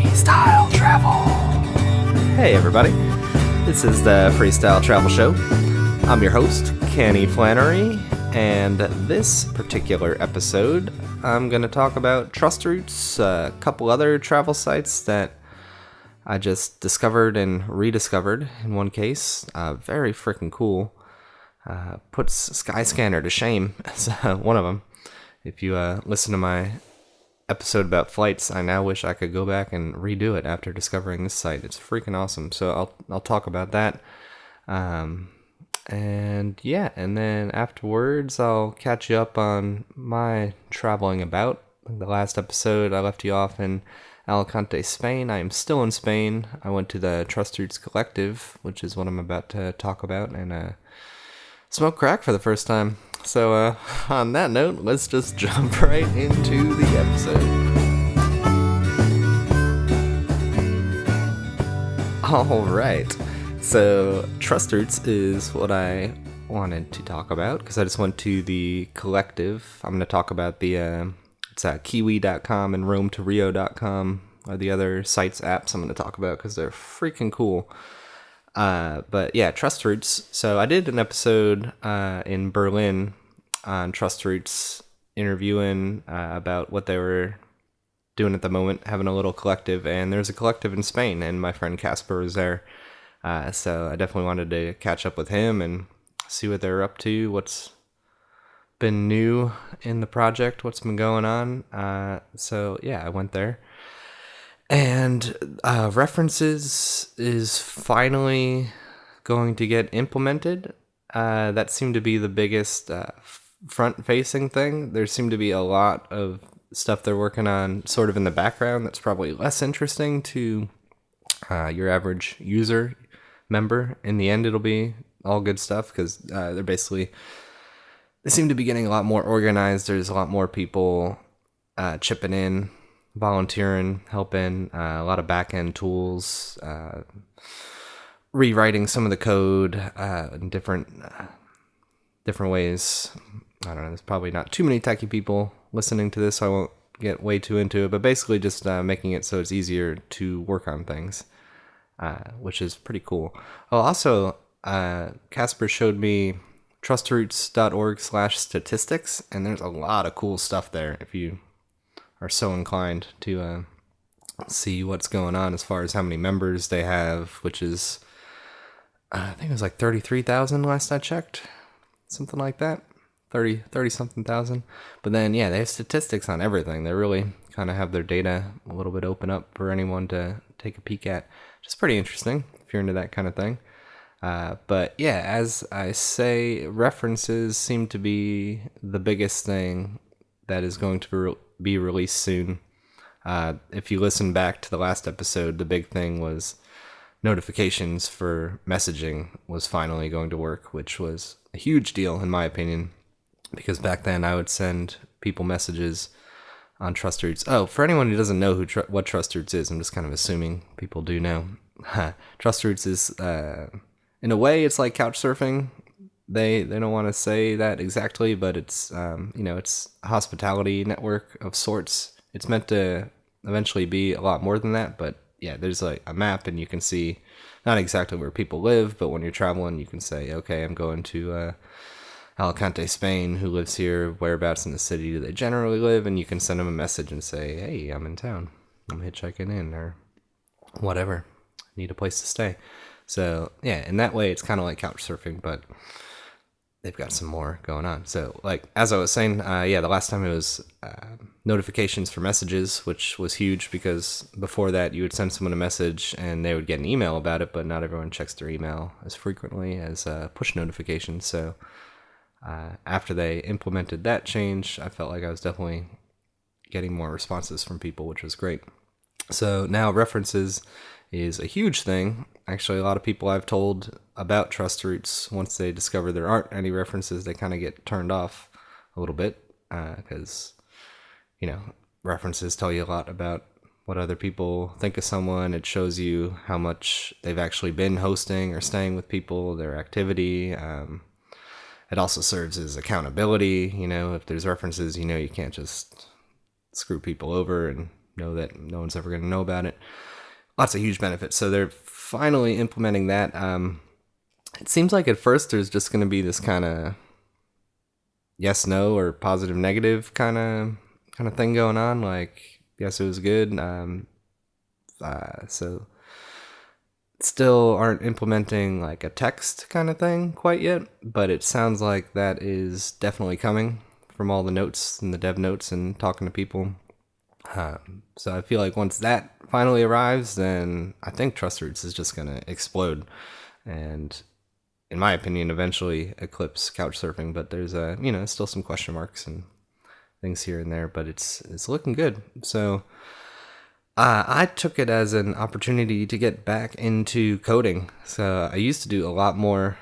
Freestyle Travel. Hey everybody, this is the Freestyle Travel Show. I'm your host, Kenny Flannery, and this particular episode, I'm going to talk about Trustroots, a couple other travel sites that I just discovered and rediscovered in one case. Very freaking cool. Puts Skyscanner to shame as one of them. If you listen to my episode about flights, I now wish I could go back and redo it after discovering this site. It's freaking awesome. So I'll talk about that. And then afterwards I'll catch you up on my traveling about. The last episode I left you off in Alicante, Spain. I am still in Spain. I went to the Trustroots Collective, which is what I'm about to talk about, and smoked crack for the first time. So on that note, let's just jump right into the episode. Alright, so Trustroots is what I wanted to talk about, because I just went to the Collective. I'm going to talk about the, it's Kiwi.com and Rome2Rio.com are the other sites, apps I'm going to talk about, because they're freaking cool. But yeah, Trustroots. So I did an episode in Berlin on Trustroots, interviewing about what they were doing at the moment, having a little collective, and there's a collective in Spain, and my friend Casper was there. So I definitely wanted to catch up with him and see what they're up to, what's been new in the project, what's been going on. So yeah, I went there. And references is finally going to get implemented. That seemed to be the biggest front-facing thing. There seemed to be a lot of stuff they're working on sort of in the background that's probably less interesting to your average user member. In the end, it'll be all good stuff, because they seem to be getting a lot more organized. There's a lot more people chipping in, volunteering, helping, a lot of back-end tools, rewriting some of the code in different ways. I don't know, there's probably not too many techie people listening to this, so I won't get way too into it, but basically just making it so it's easier to work on things, which is pretty cool. Oh, also, Casper showed me trustroots.org/statistics, and there's a lot of cool stuff there if you are so inclined to see what's going on as far as how many members they have, which is, I think it was like 33,000 last I checked, something like that, 30 something thousand. But then, yeah, they have statistics on everything. They really kind of have their data a little bit open up for anyone to take a peek at, which is pretty interesting if you're into that kind of thing. But yeah, as I say, references seem to be the biggest thing that is going to be released soon. If you listen back to the last episode, the big thing was notifications for messaging was finally going to work, which was a huge deal in my opinion, because back then I would send people messages on Trustroots. Oh, for anyone who doesn't know what Trustroots is, I'm just kind of assuming people do know. Trustroots is, in a way, it's like couch surfing. They don't want to say that exactly, but it's it's a hospitality network of sorts. It's meant to eventually be a lot more than that, but yeah, there's like a map, and you can see not exactly where people live, but when you're traveling, you can say, okay, I'm going to Alicante, Spain. Who lives here? Whereabouts in the city do they generally live? And you can send them a message and say, hey, I'm in town. I'm hitchhiking in, or whatever. Need a place to stay. So yeah, in that way, it's kind of like couch surfing, but they've got some more going on. So, like, as I was saying, the last time it was notifications for messages, which was huge, because before that you would send someone a message and they would get an email about it, but not everyone checks their email as frequently as push notifications. So after they implemented that change, I felt like I was definitely getting more responses from people, which was great. So now references is a huge thing. Actually, a lot of people I've told about Trustroots, once they discover there aren't any references, they kind of get turned off a little bit, because, references tell you a lot about what other people think of someone. It shows you how much they've actually been hosting or staying with people, their activity. It also serves as accountability. If there's references, you can't just screw people over and know that no one's ever going to know about it. Lots of huge benefits. So they're finally implementing that. It seems like at first there's just going to be this kind of yes, no, or positive, negative kind of thing going on. Like, yes, it was good. So still aren't implementing like a text kind of thing quite yet, but it sounds like that is definitely coming from all the notes and the dev notes and talking to people. So I feel like once that finally arrives, then I think Trustroots is just going to explode and, in my opinion, eventually eclipse couchsurfing. But there's still some question marks and things here and there, but it's looking good. So I took it as an opportunity to get back into coding. So I used to do a lot more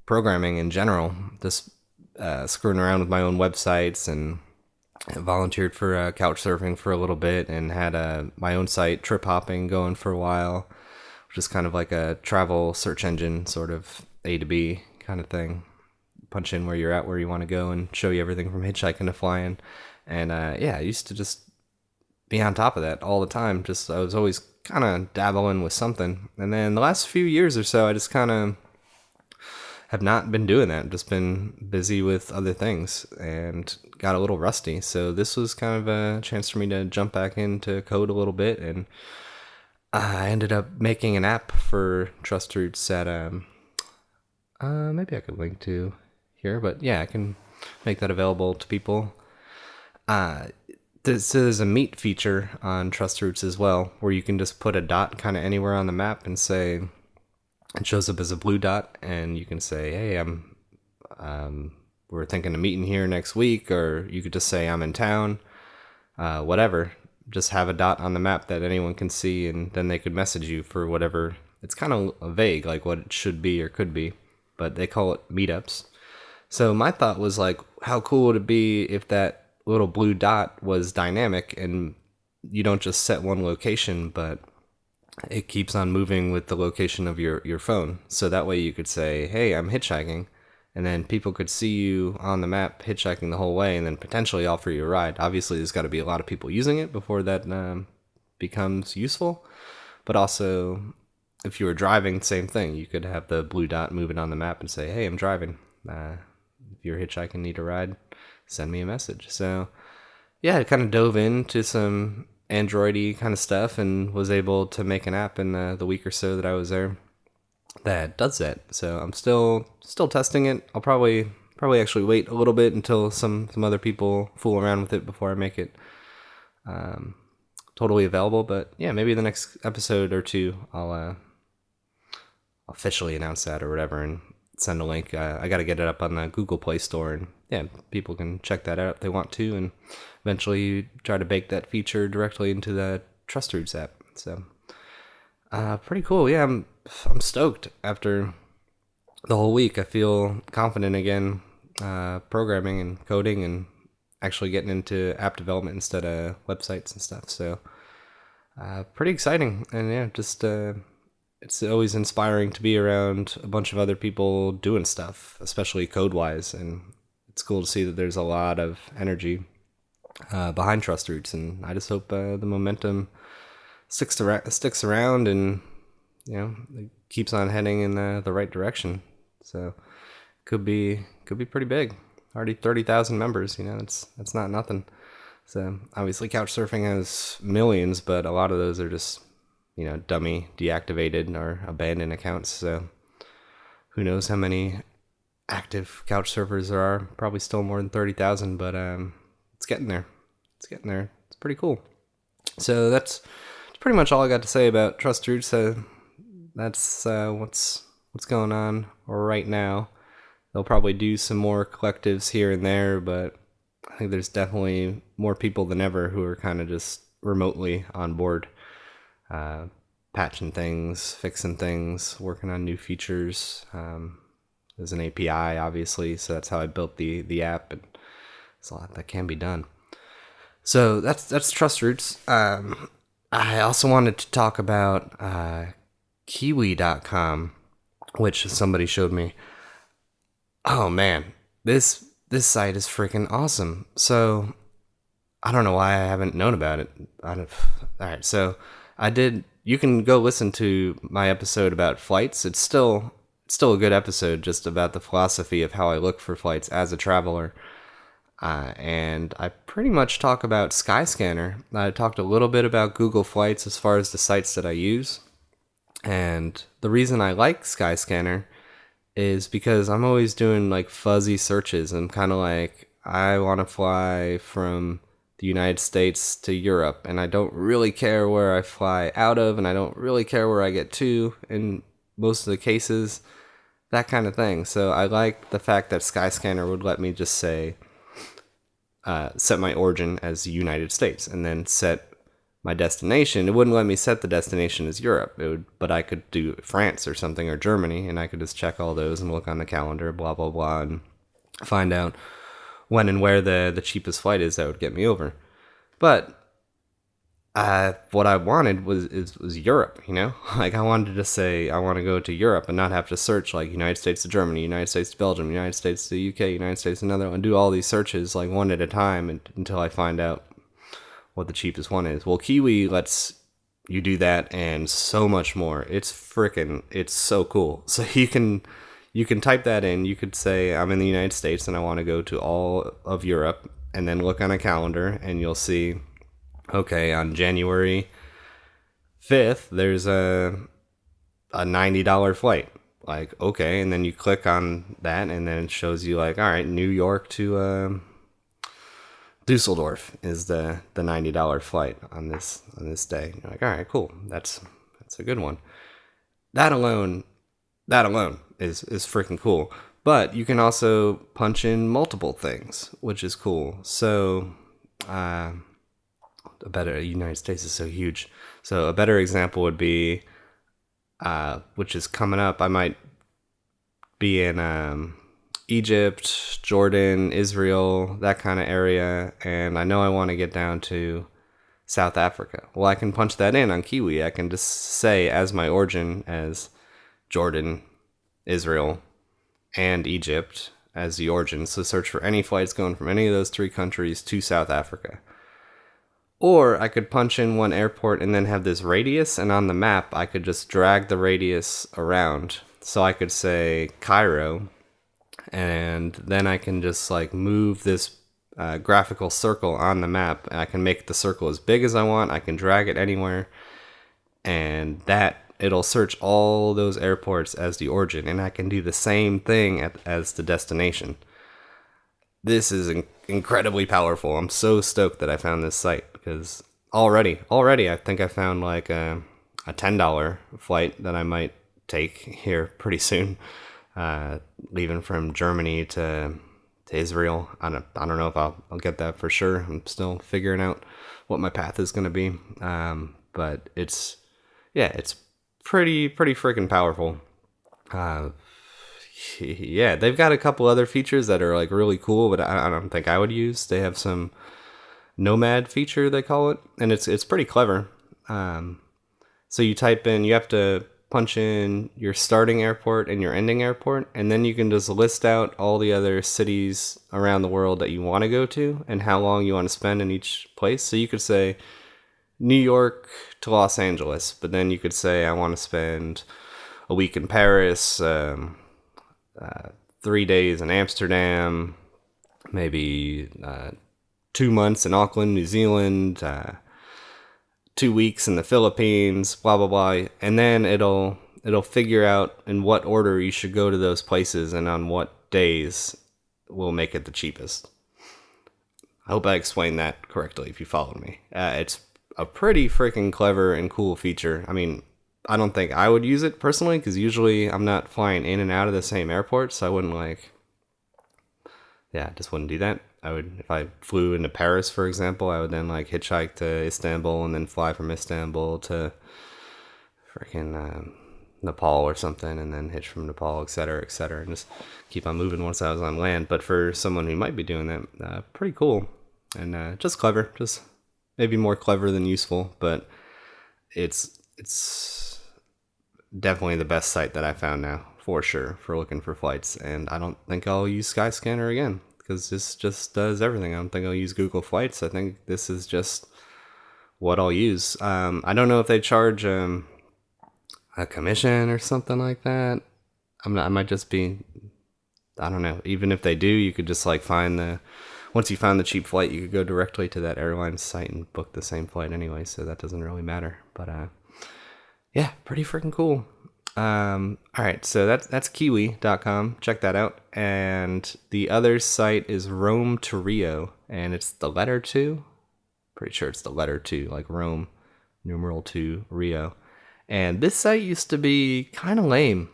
programming in general, just screwing around with my own websites, and volunteered for couchsurfing for a little bit, and had my own site, Trip Hopping, going for a while, which is kind of like a travel search engine, sort of A to B kind of thing. Punch in where you're at, where you want to go, and show you everything from hitchhiking to flying. And I used to just be on top of that all the time. Just I was always kind of dabbling with something. And then the last few years or so, I just kind of have not been doing that. Just been busy with other things and got a little rusty. So this was kind of a chance for me to jump back into code a little bit. And I ended up making an app for Trustroots that maybe I could link to here, but yeah, I can make that available to people. There's a meet feature on Trustroots as well, where you can just put a dot kind of anywhere on the map and say, it shows up as a blue dot, and you can say, hey, we're thinking of meeting here next week, or you could just say I'm in town, whatever. Just have a dot on the map that anyone can see, and then they could message you for whatever. It's kind of vague, like what it should be or could be, but they call it meetups. So my thought was like, how cool would it be if that little blue dot was dynamic, and you don't just set one location, but it keeps on moving with the location of your phone. So that way you could say, hey, I'm hitchhiking, and then people could see you on the map hitchhiking the whole way, and then potentially offer you a ride. Obviously, there's got to be a lot of people using it before that becomes useful. But also, if you were driving, same thing. You could have the blue dot moving on the map and say, hey, I'm driving. If you're hitchhiking, need a ride, send me a message. So yeah, I kind of dove into some Android-y kind of stuff and was able to make an app in the week or so that I was there that does that. So I'm still testing it. I'll probably actually wait a little bit until some other people fool around with it before I make it totally available. But yeah, maybe the next episode or two I'll officially announce that or whatever and send a link. I got to get it up on the Google Play Store, and yeah, people can check that out if they want to, and eventually try to bake that feature directly into the Trustroots app. So pretty cool. Yeah, I'm stoked. After the whole week, I feel confident again, programming and coding and actually getting into app development instead of websites and stuff. So pretty exciting. And yeah, just it's always inspiring to be around a bunch of other people doing stuff, especially code-wise. And it's cool to see that there's a lot of energy behind Trustroots. And I just hope the momentum sticks around and, it keeps on heading in the right direction. So could be pretty big. Already 30,000 members, that's not nothing. So obviously Couchsurfing has millions, but a lot of those are just dummy deactivated or abandoned accounts. So who knows how many active couch surfers there are? Probably still more than 30,000, but it's getting there. It's pretty cool. So that's pretty much all I got to say about Trustroots. That's what's going on right now. They'll probably do some more collectives here and there, but I think there's definitely more people than ever who are kind of just remotely on board. Patching things, fixing things, working on new features. There's an API, obviously, so that's how I built the app, and there's a lot that can be done. So that's Trustroots. I also wanted to talk about Kiwi.com, which somebody showed me. Oh man, this site is freaking awesome. So I don't know why I haven't known about it. All right, so I did. You can go listen to my episode about flights. It's still a good episode, just about the philosophy of how I look for flights as a traveler. And I pretty much talk about Skyscanner. I talked a little bit about Google Flights as far as the sites that I use. And the reason I like Skyscanner is because I'm always doing like fuzzy searches. I'm kind of like, I want to fly from the United States to Europe, and I don't really care where I fly out of, and I don't really care where I get to in most of the cases, that kind of thing. So I like the fact that Skyscanner would let me just say, set my origin as the United States, and then set my destination. It wouldn't let me set the destination as Europe. But I could do France or something, or Germany, and I could just check all those and look on the calendar, blah blah blah, and find out when and where the cheapest flight is that would get me over. But what I wanted was Europe, you know? Like, I wanted to say I want to go to Europe and not have to search like United States to Germany, United States to Belgium, United States to UK, United States to Netherlands, and do all these searches like one at a time until I find out what the cheapest one is. Well, Kiwi lets you do that and so much more. It's so cool. So you can type that in. You could say I'm in the United States and I want to go to all of Europe, and then look on a calendar and you'll see, okay, on January 5th, there's a $90 flight. Like, okay, and then you click on that and then it shows you like, all right, New York to Dusseldorf is the $90 flight on this day. You're like, all right, cool. That's a good one. That alone is freaking cool. But you can also punch in multiple things, which is cool. So, United States is so huge. So a better example would be, which is coming up, I might be in Egypt, Jordan, Israel, that kind of area, and I know I want to get down to South Africa. Well, I can punch that in on Kiwi. I can just say as my origin as Jordan, Israel, and Egypt as the origin. So search for any flights going from any of those three countries to South Africa. Or I could punch in one airport and then have this radius, and on the map I could just drag the radius around. So I could say Cairo, and then I can just like move this graphical circle on the map, and I can make the circle as big as I want. I can drag it anywhere, and it'll search all those airports as the origin, and I can do the same thing as the destination. This is incredibly powerful. I'm so stoked that I found this site, because already I think I found like a $10 flight that I might take here pretty soon, leaving from Germany to Israel. I don't know if I'll get that for sure. I'm still figuring out what my path is going to be, but it's pretty freaking powerful. Yeah, they've got a couple other features that are like really cool, but I don't think I would use. They have some nomad feature, they call it, and it's pretty clever. So you have to punch in your starting airport and your ending airport, and then you can just list out all the other cities around the world that you want to go to and how long you want to spend in each place. So you could say New York to Los Angeles, but then you could say I want to spend a week in Paris, 3 days in Amsterdam, maybe 2 months in Auckland, New Zealand, 2 weeks in the Philippines, blah blah blah, and then it'll figure out in what order you should go to those places and on what days will make it the cheapest. I hope I explained that correctly if you followed me. It's a pretty freaking clever and cool feature. I mean, I don't think I would use it personally, because usually I'm not flying in and out of the same airport, so I wouldn't just wouldn't do that. I would, if I flew into Paris, for example, I would then like hitchhike to Istanbul and then fly from Istanbul to freaking Nepal or something, and then hitch from Nepal, etc., and just keep on moving once I was on land. But for someone who might be doing that, pretty cool and just clever, just maybe more clever than useful, but it's definitely the best site that I found now, for sure, for looking for flights. And I don't think I'll use Skyscanner again, because this just does everything. I don't think I'll use Google Flights. I think this is just what I'll use. I don't know if they charge a commission or something like that. I might just be, I don't know. Even if they do, you could just like once you find the cheap flight, you could go directly to that airline site and book the same flight anyway. So that doesn't really matter. But yeah, pretty freaking cool. All right, so that's kiwi.com. Check that out. And the other site is Rome2Rio, and it's the letter 2. Pretty sure it's the letter 2, like Rome, numeral 2, Rio. And this site used to be kind of lame.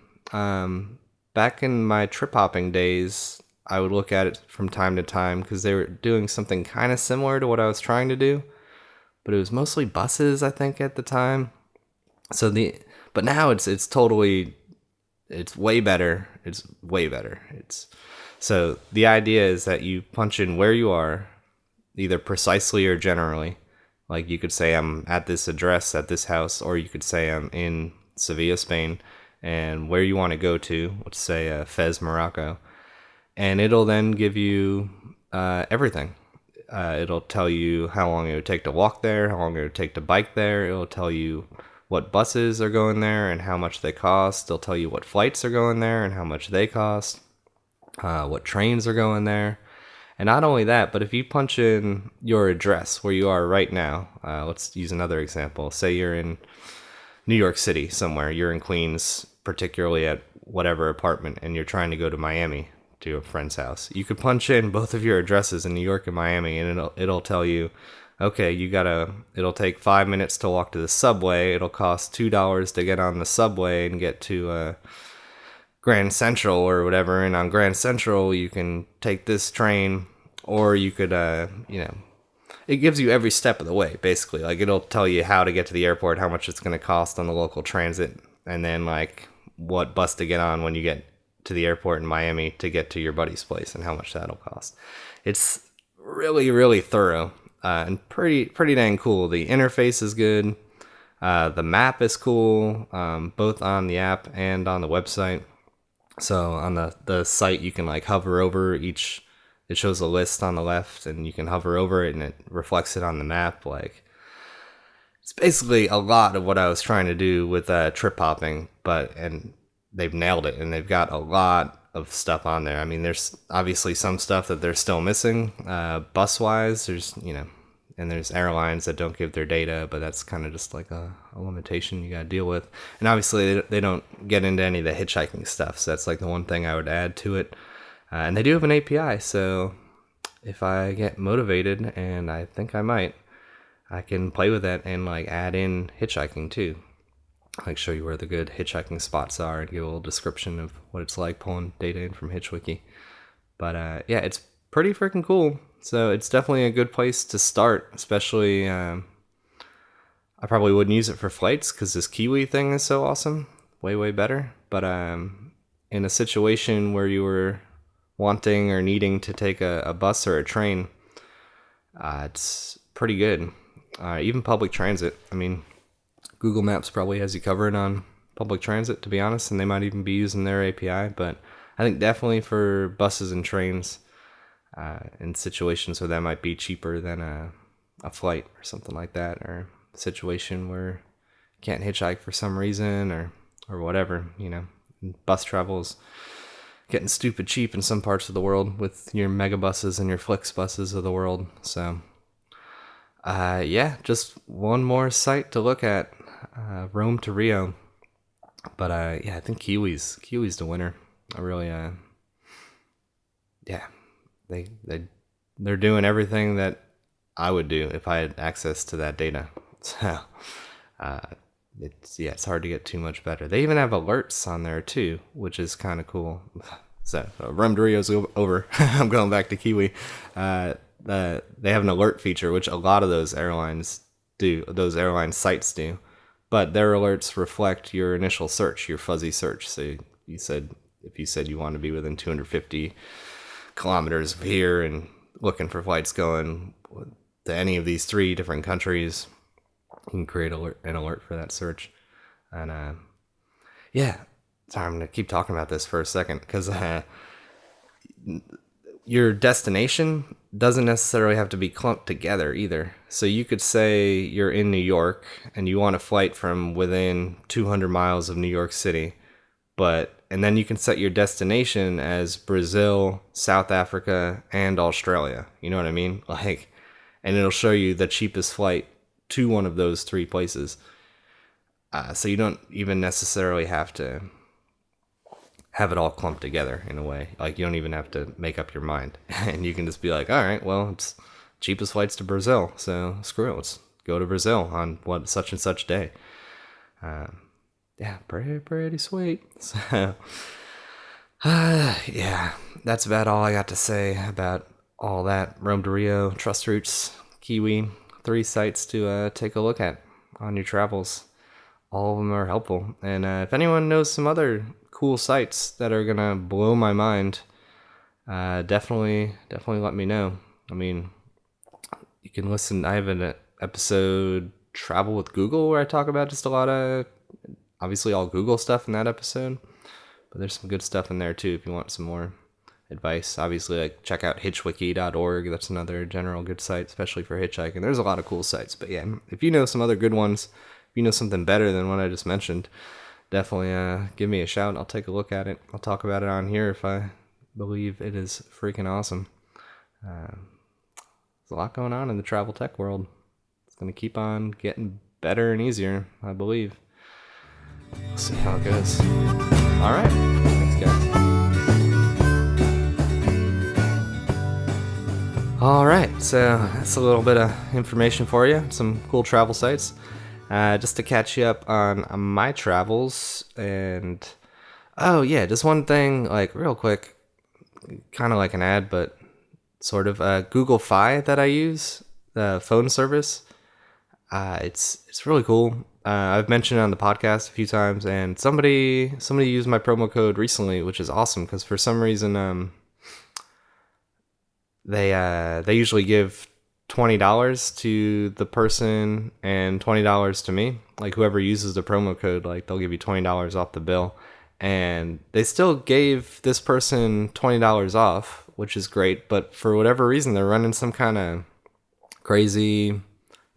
Back in my trip hopping days, I would look at it from time to time because they were doing something kind of similar to what I was trying to do, but it was mostly buses, I think, at the time. But now it's way better. It's way better. So the idea is that you punch in where you are, either precisely or generally. Like you could say I'm at this address at this house, or you could say I'm in Sevilla, Spain, and where you want to go to, let's say Fez, Morocco, and it'll then give you everything. It'll tell you how long it would take to walk there, how long it would take to bike there. It'll tell you what buses are going there and how much they cost. They'll tell you what flights are going there and how much they cost, what trains are going there. And not only that, but if you punch in your address where you are right now, let's use another example. Say you're in New York City somewhere. You're in Queens, particularly at whatever apartment, and you're trying to go to Miami to a friend's house. You could punch in both of your addresses in New York and Miami, and it'll tell you, okay, it'll take 5 minutes to walk to the subway. It'll cost $2 to get on the subway and get to Grand Central or whatever. And on Grand Central, you can take this train, or you could, it gives you every step of the way, basically. Like, it'll tell you how to get to the airport, how much it's going to cost on the local transit, and then, like, what bus to get on when you get to the airport in Miami to get to your buddy's place and how much that'll cost. It's really, really thorough. And pretty dang cool. The interface is good. The map is cool, both on the app and on the website. So on the site, you can like hover over each. It shows a list on the left, and you can hover over it, and it reflects it on the map. Like, it's basically a lot of what I was trying to do with trip hopping, and they've nailed it, and they've got a lot of stuff on there. I mean, there's obviously some stuff that they're still missing, bus-wise. There's, and there's airlines that don't give their data, but that's kind of just like a limitation you got to deal with. And obviously, they don't get into any of the hitchhiking stuff, so that's like the one thing I would add to it. And they do have an API, so if I get motivated, and I think I might, I can play with that and like add in hitchhiking too. Like show you where the good hitchhiking spots are and give a little description of what it's like pulling data in from HitchWiki. But yeah, it's pretty freaking cool. So it's definitely a good place to start, especially I probably wouldn't use it for flights because this Kiwi thing is so awesome. Way better. But in a situation where you were wanting or needing to take a bus or a train, it's pretty good. Even public transit. I mean, Google Maps probably has you covered on public transit, to be honest, and they might even be using their API. But I think definitely for buses and trains, in situations where that might be cheaper than a flight or something like that, or a situation where you can't hitchhike for some reason or whatever, bus travel is getting stupid cheap in some parts of the world with your mega buses and your Flix buses of the world. So yeah, just one more site to look at, Rome2Rio. But yeah, I think Kiwi's the winner. I really yeah, they're doing everything that I would do if I had access to that data. So it's hard to get too much better. They even have alerts on there too, which is kind of cool. So Rome2Rio's over. I'm going back to Kiwi. They have an alert feature, which a lot of those airlines do, those airline sites do, but their alerts reflect your initial search, your fuzzy search. So if you said you want to be within 250 kilometers of here and looking for flights going to any of these 3 different countries, you can create an alert for that search. And yeah, sorry, I'm gonna keep talking about this for a second because your destination doesn't necessarily have to be clumped together either. So you could say you're in New York and you want a flight from within 200 miles of New York City, and then you can set your destination as Brazil, South Africa, and Australia. You know what I mean? And it'll show you the cheapest flight to one of those three places. So you don't even necessarily have to have it all clumped together in a way. Like, you don't even have to make up your mind. And you can just be like, all right, well, it's cheapest flights to Brazil, so screw it, let's go to Brazil on such and such day. Yeah, pretty sweet. So, yeah, that's about all I got to say about all that. Rome2Rio, Trustroots, Kiwi, 3 sites to take a look at on your travels. All of them are helpful. And if anyone knows some other cool sites that are gonna blow my mind, definitely let me know. I mean, you can listen. I have an episode, Travel with Google, where I talk about just a lot of, obviously, all Google stuff in that episode, but there's some good stuff in there too if you want some more advice. Obviously, like, check out hitchwiki.org. That's another general good site, especially for hitchhiking. There's a lot of cool sites, but yeah, if you know some other good ones, if you know something better than what I just mentioned, definitely give me a shout. I'll take a look at it. I'll talk about it on here if I believe it is freaking awesome. There's a lot going on in the travel tech world. It's going to keep on getting better and easier, I believe. We'll see how it goes. All right. Thanks, guys. All right. So that's a little bit of information for you. Some cool travel sites. Just to catch you up on my travels. And, oh, yeah, just one thing, like, real quick. Kind of like an ad, but sort of. Google Fi that I use, the phone service. It's really cool. I've mentioned it on the podcast a few times, and somebody used my promo code recently, which is awesome, because for some reason they usually give $20 to the person and $20 to me. Like, whoever uses the promo code, like, they'll give you $20 off the bill, and they still gave this person $20 off, which is great. But for whatever reason, they're running some kind of crazy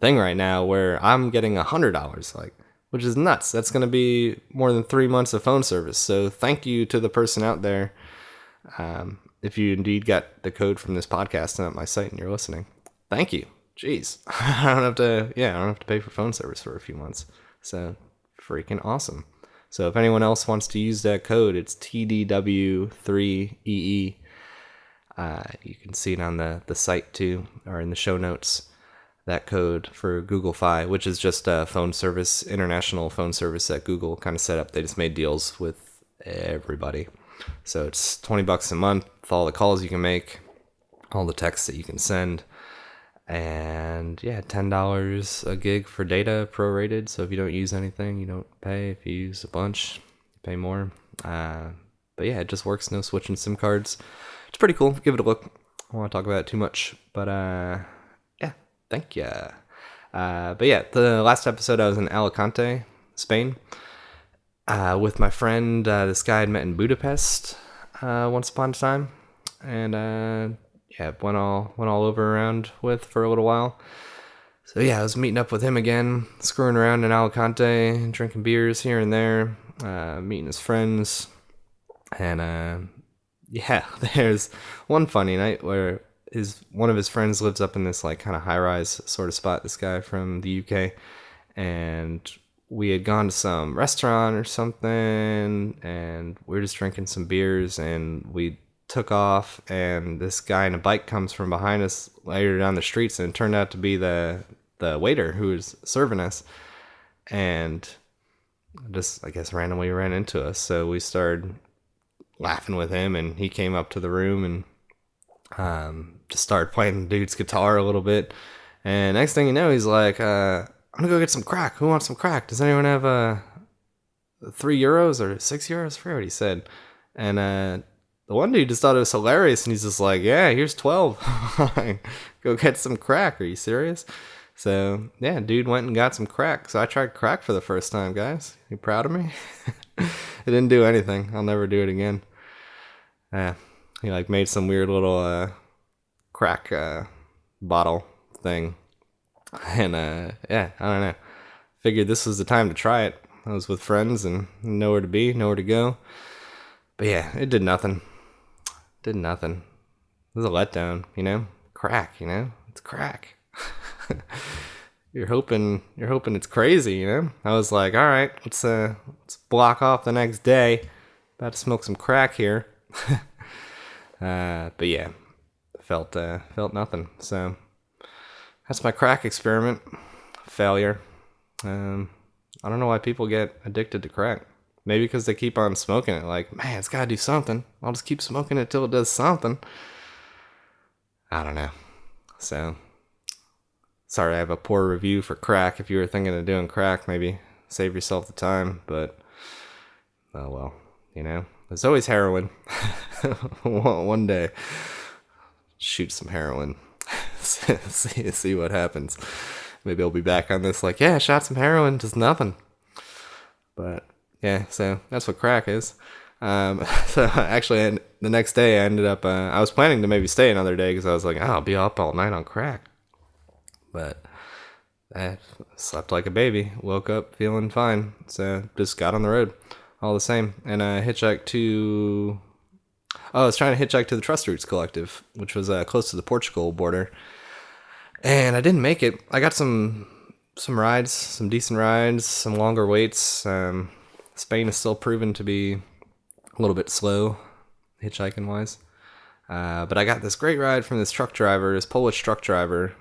thing right now where I'm getting $100, like, which is nuts. That's going to be more than 3 months of phone service. So thank you to the person out there. If you indeed got the code from this podcast and at my site and you're listening, thank you. Jeez, I don't have to pay for phone service for a few months. So freaking awesome. So if anyone else wants to use that code, it's TDW3EE. You can see it on the site too, or in the show notes. That code for Google Fi, which is just a phone service, international phone service that Google kind of set up. They just made deals with everybody. So it's $20 a month with all the calls you can make, all the texts that you can send, and yeah, $10 a gig for data, prorated. So if you don't use anything, you don't pay. If you use a bunch, you pay more. But yeah, it just works. No switching SIM cards. It's pretty cool. Give it a look. I don't want to talk about it too much, but yeah, thank you. But yeah, the last episode I was in Alicante, Spain, with my friend. This guy I'd met in Budapest once upon a time, and yeah, went all over around with for a little while. So yeah, I was meeting up with him again, screwing around in Alicante, drinking beers here and there, meeting his friends, and yeah, there's one funny night where one of his friends lives up in this like kind of high-rise sort of spot, this guy from the UK, and we had gone to some restaurant or something, and we were just drinking some beers, and we took off, and this guy in a bike comes from behind us later down the streets, and it turned out to be the waiter who was serving us, and just, I guess, randomly ran into us. So we started laughing with him, and he came up to the room and just started playing the dude's guitar a little bit, and next thing you know, he's like, I'm gonna go get some crack. Who wants some crack? Does anyone have €3 or €6? I forget what he said. And the one dude just thought it was hilarious, and he's just like, yeah, here's 12. Go get some crack. Are you serious? So yeah, dude went and got some crack. So I tried crack for the first time, guys. You proud of me? It didn't do anything. I'll never do it again. He like made some weird little crack bottle thing, and yeah, I don't know. Figured this was the time to try it. I was with friends and nowhere to be, nowhere to go. But yeah, it did nothing. Did nothing. It was a letdown, you know? Crack, you know? It's crack. You're hoping it's crazy, you know? I was like, all right, let's block off the next day. About to smoke some crack here. But yeah, felt nothing. So that's my crack experiment. Failure. I don't know why people get addicted to crack. Maybe because they keep on smoking it. Like, man, it's gotta do something. I'll just keep smoking it till it does something. I don't know. So, sorry I have a poor review for crack. If you were thinking of doing crack, maybe save yourself the time. But, oh well, you know. There's always heroin. One day, shoot some heroin. see what happens. Maybe I'll be back on this like, yeah, shot some heroin, just nothing. But yeah, so that's what crack is. So actually, the next day I ended up, I was planning to maybe stay another day because I was like, oh, I'll be up all night on crack. But I slept like a baby, woke up feeling fine. So just got on the road all the same. And I hitchhiked to, I was trying to hitchhike to the Trustroots collective, which was close to the Portugal border. And I didn't make it. I got some rides, some decent rides, some longer waits. Spain is still proven to be a little bit slow, hitchhiking wise. But I got this great ride from this Polish truck driver.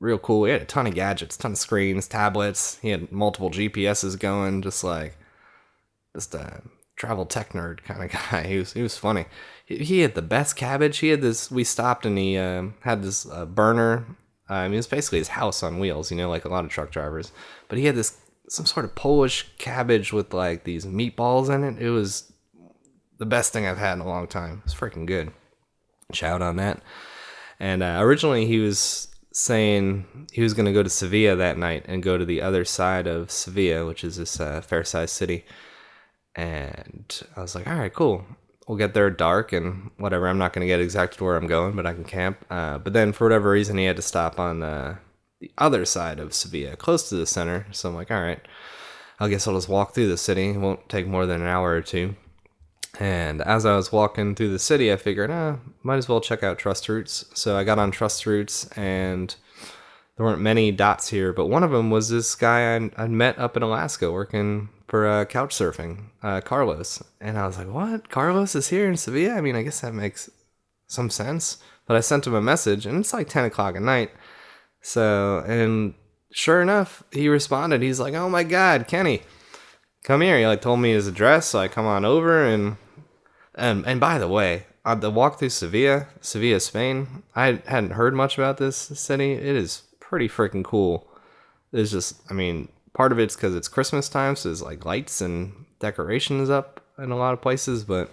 Real cool. He had a ton of gadgets, ton of screens, tablets. He had multiple GPSs going, just a travel tech nerd kind of guy. He was funny. He had the best cabbage. He had this. We stopped and he had this burner. It was basically his house on wheels, you know, like a lot of truck drivers. But he had some sort of Polish cabbage with like these meatballs in it. It was the best thing I've had in a long time. It was freaking good. Shout on that. And originally he was saying he was going to go to Sevilla that night and go to the other side of Sevilla, which is this fair-sized city. And I was like, all right, cool. We'll get there dark and whatever. I'm not going to get exactly where I'm going, but I can camp. But then for whatever reason, he had to stop on the other side of Sevilla, close to the center. So I'm like, all right, I guess I'll just walk through the city. It won't take more than an hour or two. And as I was walking through the city, I figured, might as well check out Trustroots. So I got on Trustroots, and there weren't many dots here, but one of them was this guy I'd met up in Alaska working for couch surfing, Carlos. And I was like, what? Carlos is here in Sevilla? I mean, I guess that makes some sense. But I sent him a message, and it's like 10 o'clock at night. So, and sure enough, he responded. He's like, oh my God, Kenny, come here. He like told me his address, so I come on over. And by the way, on the walk through Sevilla, Spain, I hadn't heard much about this city. It is pretty freaking cool. There's just, I mean, part of it's because it's Christmas time, so there's like lights and decorations up in a lot of places, but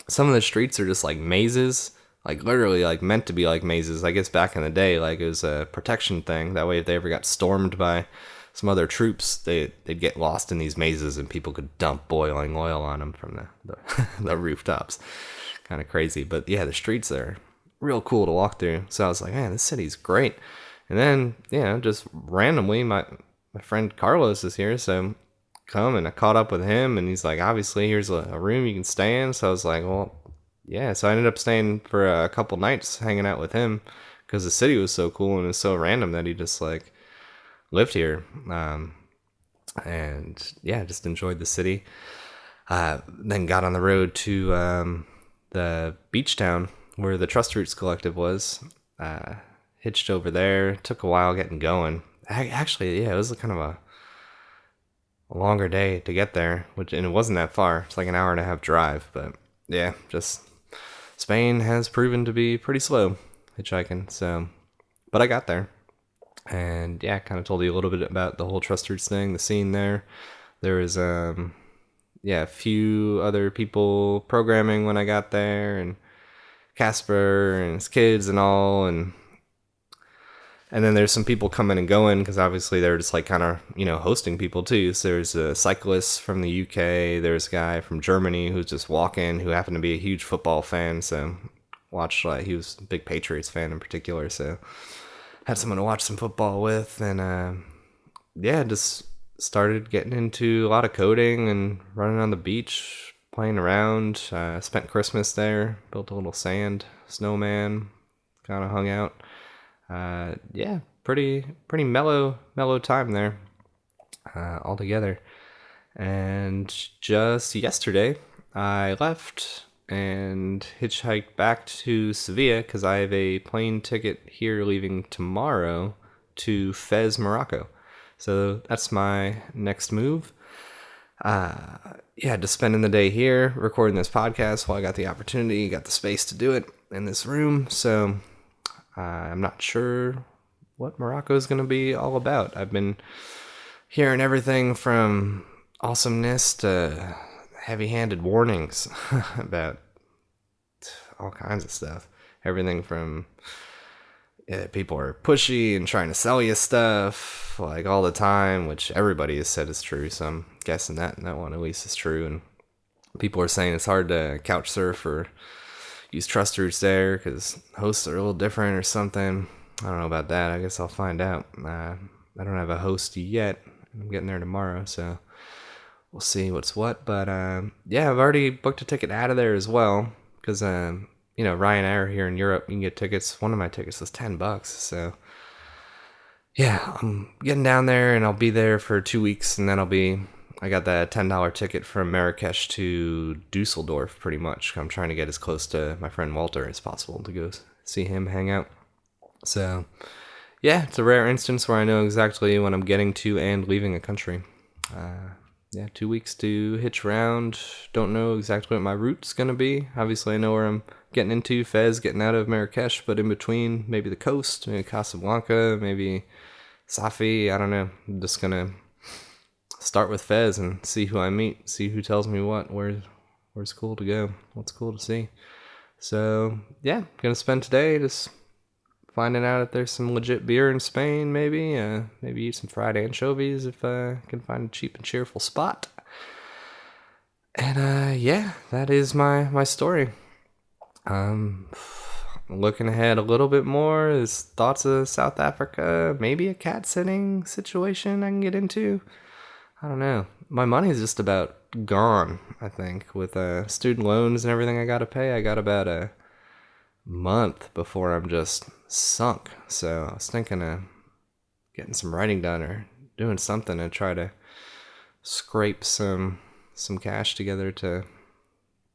some of the streets are just like mazes, like literally like meant to be like mazes. I guess back in the day, like it was a protection thing. That way if they ever got stormed by some other troops, they'd get lost in these mazes and people could dump boiling oil on them from the rooftops. Kind of crazy, but yeah, the streets are real cool to walk through. So I was like, man, this city's great. And then, just randomly, my friend Carlos is here, so come, and I caught up with him, and he's like, obviously, here's a room you can stay in. So I was like, well, yeah. So I ended up staying for a couple nights hanging out with him because the city was so cool and it was so random that he just like lived here. And yeah, just enjoyed the city. Then got on the road to the beach town where the Trustroots collective was. Hitched over there. Took a while getting going. Actually, yeah, it was kind of a longer day to get there, and it wasn't that far. It's like an hour and a half drive, but yeah, just Spain has proven to be pretty slow hitchhiking. So, but I got there, and yeah, kind of told you a little bit about the whole Trustroots thing, the scene there. There was a few other people programming when I got there, and Casper and his kids and all, and And then there's some people coming and going because obviously they're just like kind of, hosting people too. So there's a cyclist from the UK. There's a guy from Germany who's just walking who happened to be a huge football fan. So he was a big Patriots fan in particular. So had someone to watch some football with. And just started getting into a lot of coding and running on the beach, playing around. Spent Christmas there, built a little sand snowman, kind of hung out. Pretty mellow time there, altogether. And just yesterday, I left and hitchhiked back to Sevilla because I have a plane ticket here leaving tomorrow to Fez, Morocco. So that's my next move. Just spending the day here recording this podcast while I got the opportunity, got the space to do it in this room. So I'm not sure what Morocco is going to be all about. I've been hearing everything from awesomeness to heavy-handed warnings about all kinds of stuff. Everything from people are pushy and trying to sell you stuff like all the time, which everybody has said is true. So I'm guessing that one at least is true. And people are saying it's hard to couch surf or use Trustroots there because hosts are a little different or something. I don't know about that. I guess I'll find out. I don't have a host yet. I'm getting there tomorrow, so we'll see what's what. But I've already booked a ticket out of there as well because Ryanair here in Europe, you can get tickets. One of my tickets was $10, so yeah, I'm getting down there and I'll be there for 2 weeks, and then I got that $10 ticket from Marrakesh to Dusseldorf, pretty much. I'm trying to get as close to my friend Walter as possible to go see him hang out. So, yeah, it's a rare instance where I know exactly when I'm getting to and leaving a country. 2 weeks to hitch around. Don't know exactly what my route's going to be. Obviously, I know where I'm getting into, Fez, getting out of Marrakesh, but in between, maybe the coast, maybe Casablanca, maybe Safi, I don't know. I'm just going to start with Fez and see who I meet, see who tells me where's cool to go, what's cool to see. So, gonna spend today just finding out if there's some legit beer in Spain, maybe eat some fried anchovies if I can find a cheap and cheerful spot. And that is my story. Looking ahead a little bit more, there's thoughts of South Africa, maybe a cat sitting situation I can get into. I don't know. My money's just about gone, I think, with student loans and everything I got to pay. I got about a month before I'm just sunk. So I was thinking of getting some writing done or doing something to try to scrape some cash together to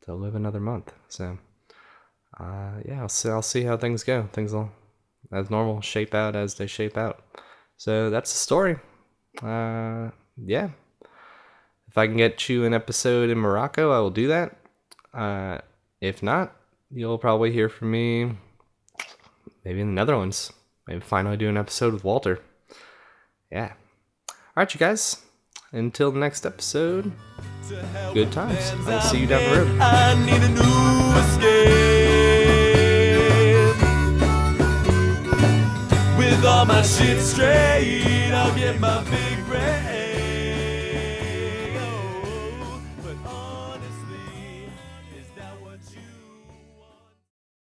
live another month. So I'll see how things go. Things will, as normal, shape out as they shape out. So that's the story. If I can get you an episode in Morocco, I will do that. If not, you'll probably hear from me maybe in the Netherlands. Maybe finally do an episode with Walter. Yeah. All right, you guys. Until the next episode, good times. I'll see you down the road. I need a new escape. With all my shit straight, I'll get my big break.